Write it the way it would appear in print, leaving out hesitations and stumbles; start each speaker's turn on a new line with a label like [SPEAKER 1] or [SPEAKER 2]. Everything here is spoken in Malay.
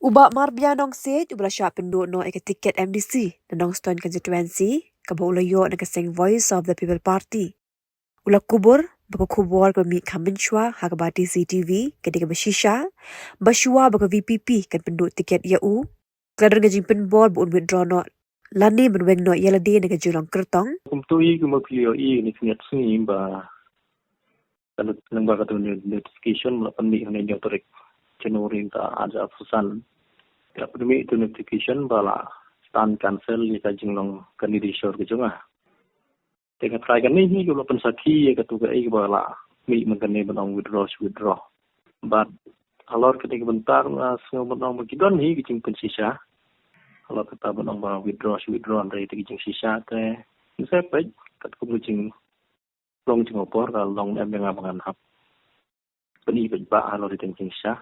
[SPEAKER 1] Ubak marbia nong sit ubra sya pendu no eka tiket MDC nong Stone constituency kaba ulayo na kaseng Voice of the People Party. Ula kubur baka kubur ka mi kamenchwa hakaba CCTV ketika beshisha basua baka VPP kan pendu tiket yau kadar ngajing penbol bu withdraw no lani benweng no yaladi na kajulong kertong
[SPEAKER 2] Kumtui kumapio ni kniat sini ba kalau nang ba katu notification melapan mi hanya nyotorik Januari ta ada pesan ya pemi itu notification bala stand cancel ni kajing long kandidatur ke jonga tengah try kan ni kalau pensaki ya katu ke bala mi mengkene benong withdraw but alor ketika bentar semua benong begidon ni kajing pensisa kalau kata benong ba withdraw dari kajing sisa ke saya baik kat kujing long jing opor kalau long em yang abangan hap beni ba alor di kajing sisa